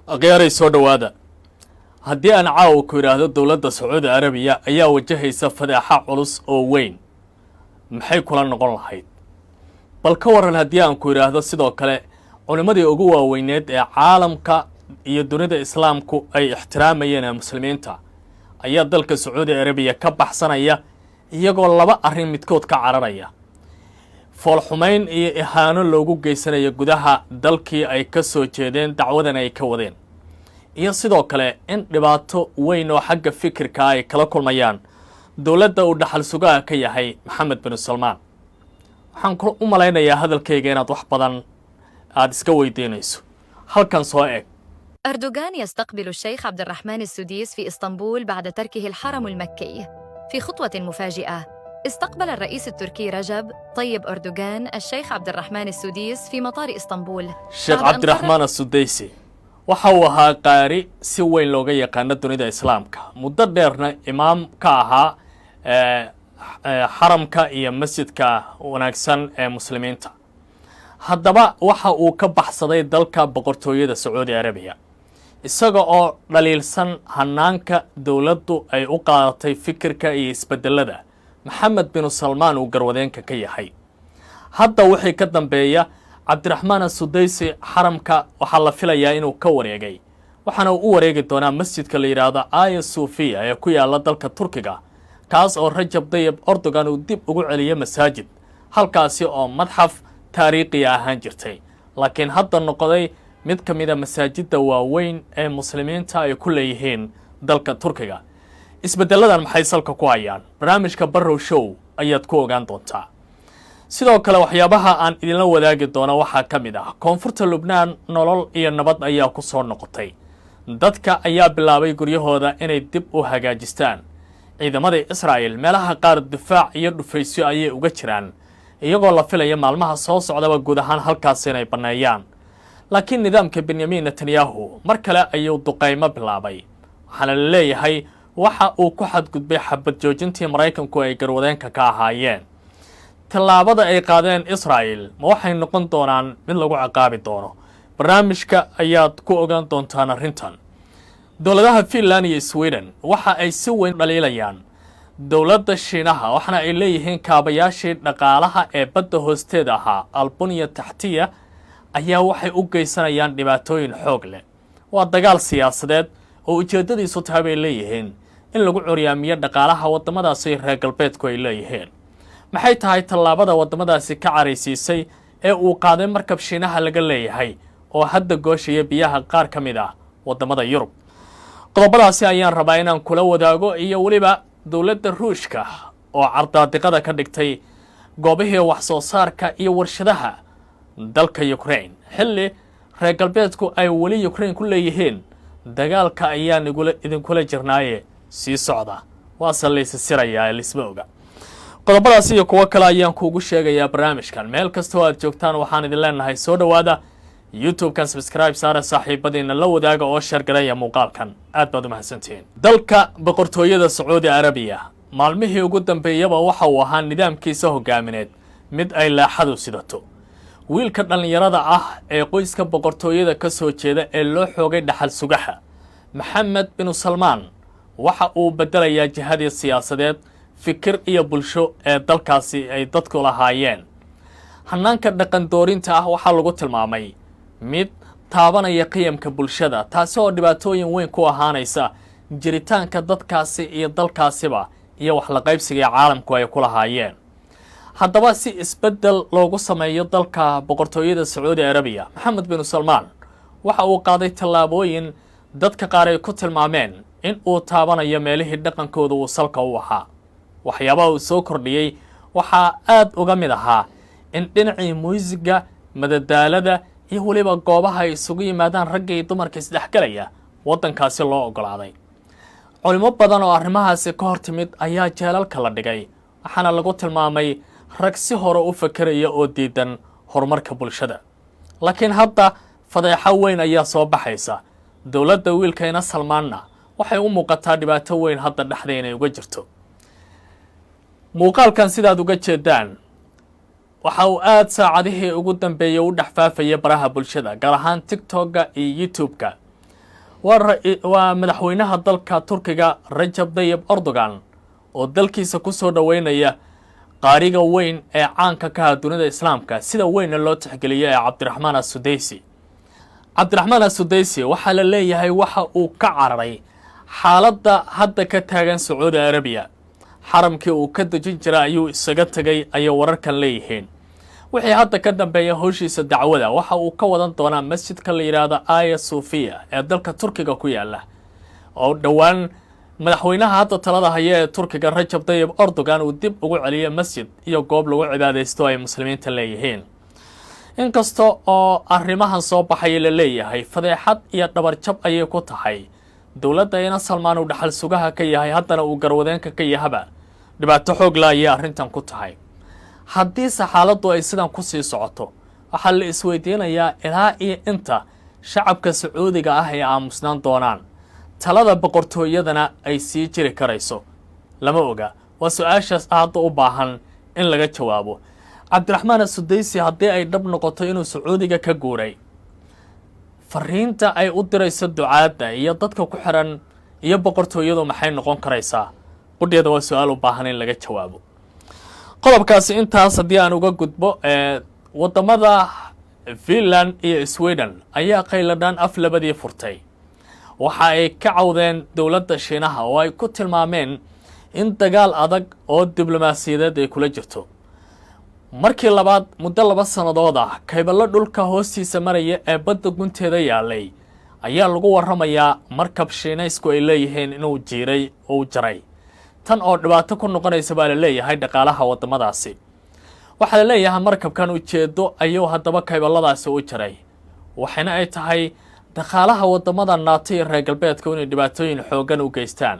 غير سود هذا هدي أنا عاو كيراهدو دولة السعودية العربية أيا وجهيسا فداحة culus oo weyn maxay kula noqon lahayd bal ka waran hadii aan ku yiraahdo sidoo kale culimadii ugu waaweyneed ee caalamka iyo dunida islaamku ay ixtiraamayeen muslimiinta ayaa dalka Sacuudi Arabiya ka baxsanaya iyagoo laba arrin midkood ka cararaya fool xumeyn iyo ihaano loogu geysanayo gudaha dalkii ay ka soo jeedeen dacwadan ay ka wadeen iyo sidoo kale in dhibaato weyn oo xagga fikirka ay kala kulmayaan dawladda uu dhaxal sugaa ka yahay Maxamed bin Salmaan waxaan ku u maleynayaa hadalkayga inaad wax badan aad iska weydiinayso halkan soo eeg أردوغان يستقبل الشيخ عبد الرحمن السديس في إسطنبول بعد تركه الحرم المكي. في خطوة مفاجئة استقبل الرئيس التركي رجب طيب أردوغان الشيخ عبد الرحمن السديس في مطار إسطنبول. الشيخ عبد الرحمن السديسي وحوها قاري سوين لوغا يقانا دونيدا إسلامك مدة ديرنا إمام كاها حرمك إيا مسجدك وناكسان مسلمين haddaba waxa uu ka baxsaday dalka boqortooyada Sacuudi Arabiya isaga oo dhaliilsan hanaanka dawladdu ay u qaadatay fikirka iyo isbedelada Maxamed bin Salmaan uu garwadeenka ka yahay hadda wixii ka dambeeya Cabdiraxmaan as-Sudaysi xaramka waxa la filayaa inuu ka wareegay waxaana uu u wareegi doonaa masjidka la yiraahdo Hagia Sophia ee ku yaala dalka Turkiga kaas oo Rajab Tayyip Erdogan uu dib ugu celiyay masaajid halkaasi oo madxaf taariikhi ahaan jirtay laakiin hadda noqday mid kamida masaajidda waaweyn ee muslimiinta ay ku leeyihiin dalka Turkiga isbedeladan maxay salka ku hayaan barnaamijka Barrow Show ayaad ku ogaan doontaa sidoo kale waxyaabaha aan idinla wadaagi doono waxa kamid ah koonfurta Lubnaan nolol iyo nabad ayaa ku soo noqotay dadka ayaa bilaabay guryahooda inay dib u hagaajistaan ciidamada Israa'iil meelaha qaar difaac iyo dhufaysyo ayay uga jiraan iyagoo la filaya maalmaha soo socdaba guud ahaan halkaas inay baneeyaan laakiin nidaamka Benjamin Netanyahu mar kale ayuu duqeymo bilaabay waxaana la leeyahay waxa uu ku xadgudbay xabad joojintii Mareykanku ay garwadeenka ka ahaayeen tallaabada ay qaadeen Israa'iil ma waxay noqon doonaan mid lagu ciqaabi doono barnaamijka ayaad ku ogaan doontaan arrintan dawladaha Finland iyo Sweden waxa ay si weyn dhaliilayaan dawladda Shiinaha waxna ay leeyihiin kaabayaashii dhaqaalaha ee badda hoosteeda ahaa Albania Taxtiya ayaa waxay u geysanayaan dhibaatooyin xoog leh waa dagaal siyaasadeed oo ujeedadiisu tahay bay leeyihiin in lagu curyaamiyo dhaqaalaha wadamadaasi reer galbeedku ay leeyihiin maxay tahay tallaabada wadamadaasi ka careysiisay ee uu qaaday markab Shiinaha laga leeyahay oo hadda gooshaya biyaha qaar ka mid ah wadamada Yurub qodobadaasi ayaan rabaa inaan kula wadaago iyo waliba dawladda Ruushka oo cardaadiqada ka dhigtay goobihii wax soo saarka iyo warshadaha dalka Ukraine xilli reer galbeedku ay wali Ukraine ku leeyihiin dagaalka ayaa idinkula jirnaaye sii socda waa salaysa siraya lisma oga qodobadaasi iyo kuwa kale ayaan kuugu sheegayaa barnaamijkan meel kasta oo aad joogtaan waxaan idin leenahay soo dhawaada YouTube-kan subscribe saara saaxiibadiina la wadaaga oo share gareeya muuqaalkan aad baad u mahadsantihiin dalka boqortooyada Sacuudi Arabiya maalmihii ugu dambeeyaba waxa uu ahaa nidaamkiisa hogaamineed mid ay laaxadu sidato wiilka dhalinyarada ah ee qoyska boqortooyada ka soo jeeda ee loo xoogay dhaxal sugaha Maxamed bin Salmaan waxa uu bedelayaa jihadii siyaasadeed fikir iyo bulsho ee dalkaasi ay dadku lahaayeen hanaanka dhaqan doorinta ah waxa lagu tilmaamay mid taabanaya qiyamka bulshada taasi oo dhibaatooyin weyn ku ahaanaysa jiritaanka dadkaasi iyo dalkaasiba iyo wax la qaybsiga caalamku ay ku lahaayeen haddaba si isbedel loogu sameeyo dalka boqortooyada Sacuudi Arabiya Maxamed bin Salmaan waxa uu qaaday tallaabooyin dadka qaar ay ku tilmaameen in uu taabanayo meelihii dhaqankooda uu salka u ahaa waxyaabaha uu soo kordhiyay waxa aad uga mid ahaa in dhinacii muusiga madadaalada iyo waliba goobaha ay isugu yimaadaan ragga iyo dumarka isdhexgalaya wadankaasi loo ogolaaday culimo badan oo arrimahaasi ka hor timid ayaa jeelalka la dhigay waxaana lagu tilmaamay rag si hore u fakaraya oo diidan horumarka bulshada laakiin hadda fadeexa weyn ayaa soo baxaysa dawladda wiilkayna Salmaanna waxay u muuqataa dhibaato weyn hadda dhaxday inay uga jirto muuqaalkan sidaad uga jeedaan waxa uu aad saacadihii ugu dambeeyay u dhaxfaafaya baraha bulshada gaar ahaan TikTok iyo YouTube-ka madaxweynaha dalka Turkiga Rajab Tayyip Erdogan oo dalkiisa ku soo dhaweynaya qaariga weyn ee caanka ka ah dunida Islaamka sida weyn loo tixgeliyay Cabdiraxmaan as-Sudaysi. Cabdiraxmaan as-Sudaysi waxa la leeyahay waxa uu ka cararay xaaladda hadda ka taagan Sacuudi Arabiya. xaramkii uu ka dejin jiray ayuu isaga tagay ay wararkan leeyihiin. wixii hadda ka dambeeya howshiisa dacwada waxa uu ka wadan doonaa masjidka la yiraahdo Hagia Sophia ee dalka Turkiga ku yaala oo dhawaan madaxweynaha hadda talada haya ee Turkiga Rajab Tayyip Erdogan uu dib ugu celiyay masjid iyo goob lagu cibaadeysto ay muslimiinta leeyihiin. inkasta oo arrimahan soo baxay la leeyahay fadeexad iyo dhabarjab ayay ku tahay dawladda ina Salmaan uu dhaxal sugaha ka yahay haddana uu garwadeenka ka yahaba dhibaato xoog la ay arrintan ku tahay. haddii xaaladdu ay sidan ku sii socoto waxa la isweydiinayaa ilaa iyo inta shacabka Sacuudiga ah ay aamusnaan doonaan talada boqortooyadana ay sii jiri karayso lama oga. waa su'aashaas aad u baahan in laga jawaabo. Cabdiraxmaan as-Sudaysi haddii ay dhab noqoto inuu Sacuudiga ka guuray fariinta ay u dirayso ducaadda iyo dadka ku xiran iyo boqortooyadu maxay noqon karaysaa qudheeda waa su'aal u baahan in laga jawaabo. qodobkaasi intaas haddii aan uga gudbo wadamada Finland iyo Sweden ayaa qayladaan af labadii furtay. waxa ay ka cawdeen dawladda Shiinaha oo ay ku tilmaameen in dagaal adag oo diblomaasiyadeed ay kula jirto. markii labaad muddo 2 sanadood ah kaybalo dhulka hoostiisa maraya ee badda gunteeda yaalay ayaa lagu waramayaa markab Shiinaysku ay leeyihiin inuu jiiray oo jaray tan oo dhibaato ku noqonaysa baa la leeyahay dhaqaalaha wadamadaasi. waxa la leeyahay markabkan ujeedo ayuu haddaba kaybaladaasi u jaray waxayna ay tahay dhaqaalaha wadamada NATO iyo reer galbeedka inay dhibaatooyin xoogan u geystaan.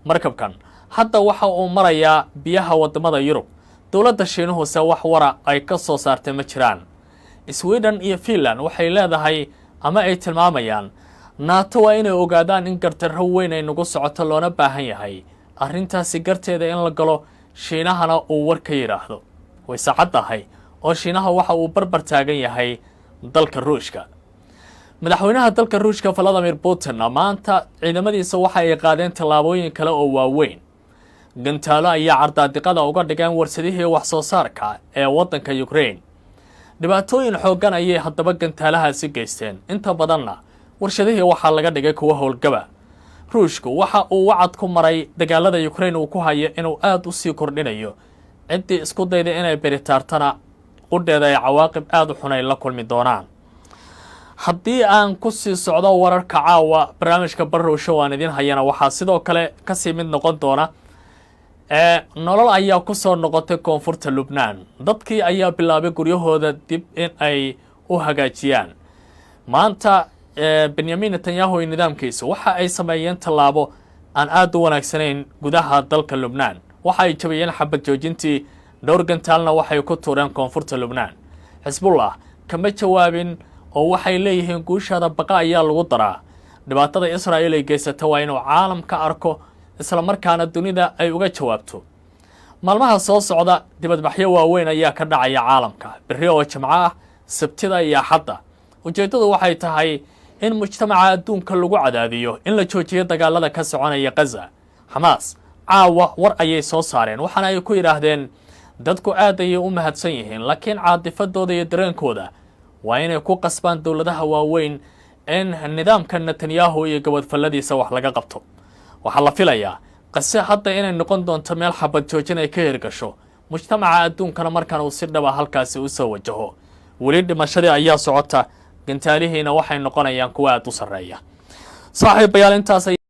markabkan hadda waxa uu marayaa biyaha wadamada Yurub. dawladda Shiinuhu wax wara ay ka soo saartay ma jiraan. Sweden iyo Finland waxay leedahay ama ay tilmaamayaan NATO waa inay ogaadaan in gardarro weyn ay nagu socoto loona baahan yahay arrintaasi garteeda in la galo Shiinahana uu war ka yiraahdo. way saacadahay oo Shiinaha waxa uu barbar taagan yahay dalka Ruushka. madaxweynaha dalka Ruushka Vladimir Putin maanta ciidamadiisa waxa ay qaadeen tallaabooyin kale oo waaweyn. gantaalo ayaa cardaadiqada uga dhigeen warsadihii wax soo saarka ee wadanka Ukraine. dhibaatooyin xoogan ayay haddaba gantaalahaasi geysteen. inta badanna warshadihii waxa laga dhigay kuwa howlgaba. Ruushku waxa uu wacad ku maray dagaalada Ukraine uu ku hayo inuu aad u sii kordhinayo. cidii isku dayday inay beritaartana qudheeda ay cawaaqib aad u xun ay la kulmi doonaan. haddii aan ku sii socdo wararka caawa barnaamijka Barrow aan idin hayana waxaa sidoo kale ka sii mid noqon doona nolol ayaa ku soo noqotay koonfurta Lubnaan. dadkii ayaa bilaabay guryahooda dib in ay u hagaajiyaan. maanta Benjamin Netanyahu iyo nidaamkiisa waxa ay sameeyeen tallaabo aan aad u wanaagsanayn gudaha dalka Lubnaan. waxa ay jabiyeen xabad joojintii dhowr gantaalna waxay ku tuureen koonfurta Lubnaan. Hezbollah kama jawaabin oo waxay leeyihiin guushada baqa ayaa lagu daraa. dhibaatada Israa'iil ay geysatay waa inuu caalamka arko isla markaana dunida ay uga jawaabto. maalmaha soo socda dibadbaxyo waaweyn ayaa ka dhacaya caalamka berri oo Jimco ah, Sabtida iyo Axadda. ujeedadu waxay tahay in mujtamaca adduunka lagu cadaadiyo in la joojiyo dagaalada ka soconaya Gaza. Hamas caawa war ayay soo saareen waxaana ay ku yiraahdeen dadku aad ayay u mahadsan yihiin laakiin caadifadooda iyo dareenkooda waa inay ku qasbaan dawladaha waaweyn in nidaamka Netanyahu iyo gabadhfaladiisa wax laga qabto. waxa la filayaa qase hadda inay noqon doonto meel xabad joojin ay ka hirgasho mujtamaca adduunkana markaan uu si dhab ah halkaasi u soo wajaho. weli dhimashadii ayaa socota gantaalihiina waxay noqonayaan kuwa aad u sareeya. saaxiibayaal intaas